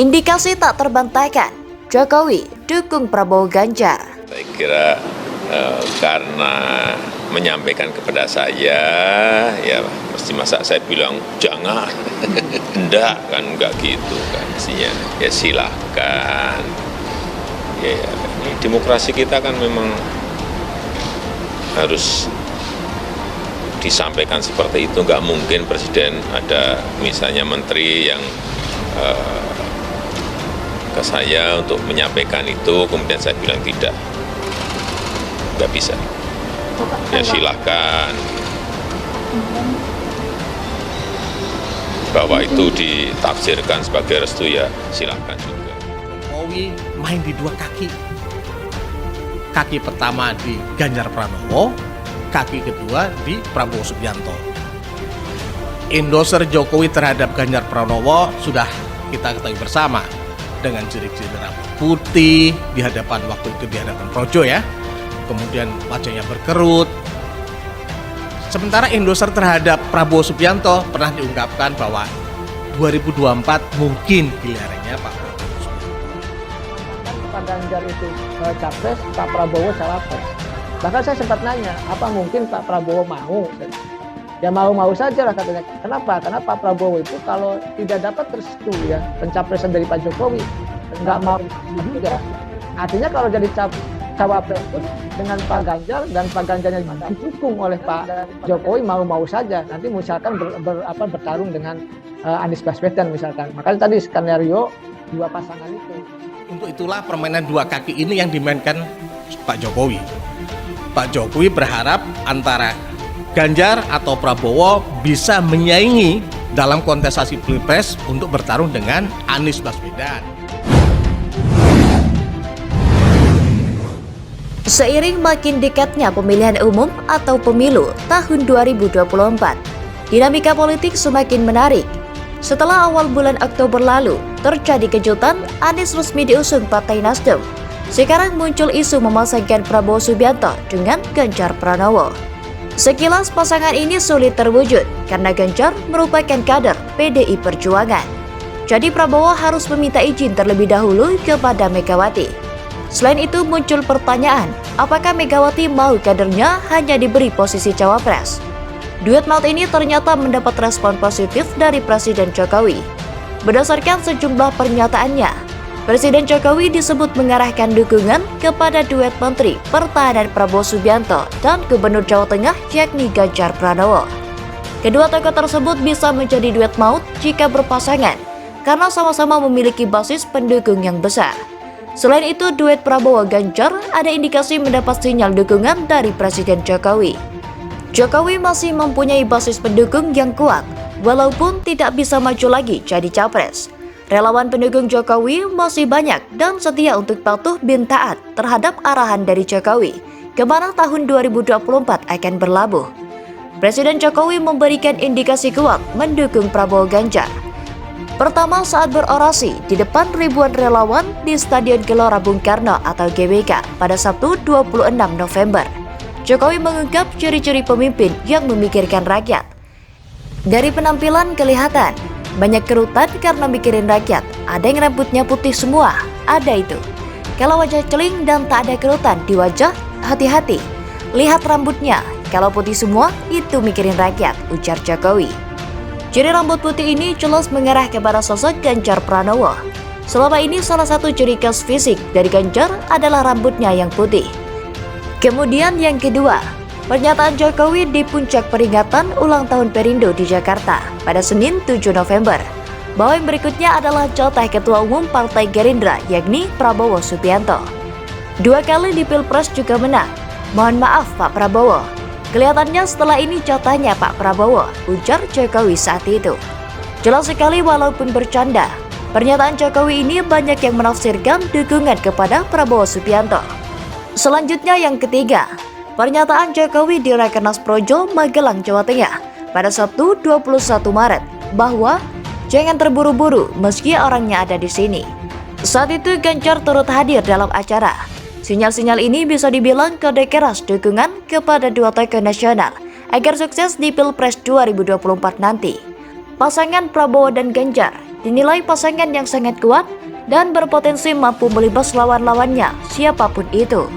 Indikasi tak terbantahkan, Jokowi dukung Prabowo Ganjar. Saya kira karena menyampaikan kepada saya, ya mesti masa saya bilang jangan, enggak kan, enggak gitu kan, mestinya ya silahkan. Ya, ini demokrasi kita kan memang harus disampaikan seperti itu, nggak mungkin presiden ada misalnya menteri yang ke saya untuk menyampaikan itu, kemudian saya bilang tidak, nggak bisa. Ya silahkan, bahwa itu ditafsirkan sebagai restu ya silahkan juga. Jokowi main di dua kaki. Kaki pertama di Ganjar Pranowo, kaki kedua di Prabowo Subianto. Endorser Jokowi terhadap Ganjar Pranowo sudah kita ketahui bersama, dengan ciri-ciri rambut putih di hadapan, waktu itu di hadapan Projo ya, kemudian wajahnya berkerut. Sementara endorser terhadap Prabowo Subianto pernah diungkapkan bahwa 2024 mungkin pilihannya Pak Prabowo Subianto. Pak Ganjar itu capres, Pak Prabowo cawapres. Bahkan saya sempat nanya, apa mungkin Pak Prabowo mau? Ya mau-mau saja lah katanya. Kenapa? Karena Pak Prabowo itu kalau tidak dapat restu ya pencapresan dari Pak Jokowi, nggak mau juga. Artinya kalau jadi cawapres pun dengan Pak Ganjar dan Pak Ganjarnya didukung oleh Pak Jokowi mau-mau saja. Nanti misalkan bertarung dengan Anies Baswedan misalkan. Makanya tadi skenario dua pasangan itu. Untuk itulah permainan dua kaki ini yang dimainkan Pak Jokowi. Pak Jokowi berharap antara Ganjar atau Prabowo bisa menyaingi dalam kontestasi Pilpres untuk bertarung dengan Anies Baswedan. Seiring makin dekatnya pemilihan umum atau pemilu tahun 2024, dinamika politik semakin menarik. Setelah awal bulan Oktober lalu terjadi kejutan, Anies resmi diusung Partai Nasdem. Sekarang muncul isu memasangkan Prabowo Subianto dengan Ganjar Pranowo. Sekilas pasangan ini sulit terwujud karena Ganjar merupakan kader PDI Perjuangan. Jadi Prabowo harus meminta izin terlebih dahulu kepada Megawati. Selain itu muncul pertanyaan, apakah Megawati mau kadernya hanya diberi posisi cawapres? Duet maut ini ternyata mendapat respon positif dari Presiden Jokowi. Berdasarkan sejumlah pernyataannya, Presiden Jokowi disebut mengarahkan dukungan kepada duet Menteri Pertahanan Prabowo Subianto dan Gubernur Jawa Tengah yakni Ganjar Pranowo. Kedua tokoh tersebut bisa menjadi duet maut jika berpasangan karena sama-sama memiliki basis pendukung yang besar. Selain itu, duet Prabowo-Ganjar ada indikasi mendapat sinyal dukungan dari Presiden Jokowi. Jokowi masih mempunyai basis pendukung yang kuat, walaupun tidak bisa maju lagi jadi capres. Relawan pendukung Jokowi masih banyak dan setia untuk patuh bin taat terhadap arahan dari Jokowi, kemana tahun 2024 akan berlabuh. Presiden Jokowi memberikan indikasi kuat mendukung Prabowo Ganjar. Pertama saat berorasi di depan ribuan relawan di Stadion Gelora Bung Karno atau GBK pada Sabtu 26 November. Jokowi mengungkap ciri-ciri pemimpin yang memikirkan rakyat. Dari penampilan kelihatan, banyak kerutan karena mikirin rakyat. Ada yang rambutnya putih semua, ada itu. Kalau wajah celing dan tak ada kerutan di wajah, hati-hati. Lihat rambutnya, kalau putih semua, itu mikirin rakyat, ujar Jokowi. Ciri rambut putih ini jelas mengarah kepada sosok Ganjar Pranowo. Selama ini salah satu ciri khas fisik dari Ganjar adalah rambutnya yang putih. Kemudian yang kedua, pernyataan Jokowi di puncak peringatan ulang tahun Perindo di Jakarta pada Senin 7 November, bahwa yang berikutnya adalah jatah Ketua Umum Partai Gerindra yakni Prabowo Subianto. 2 kali di Pilpres juga menang. Mohon maaf Pak Prabowo, kelihatannya setelah ini jatahnya Pak Prabowo, ujar Jokowi saat itu. Jelas sekali walaupun bercanda, pernyataan Jokowi ini banyak yang menafsirkan dukungan kepada Prabowo Subianto. Selanjutnya yang ketiga, pernyataan Jokowi di Rakernas Projo, Magelang, Jawa Tengah pada Sabtu 21 Maret bahwa jangan terburu-buru meski orangnya ada di sini. Saat itu Ganjar turut hadir dalam acara. Sinyal-sinyal ini bisa dibilang kode keras dukungan kepada dua tokoh nasional agar sukses di Pilpres 2024 nanti. Pasangan Prabowo dan Ganjar dinilai pasangan yang sangat kuat dan berpotensi mampu melibas lawan-lawannya siapapun itu.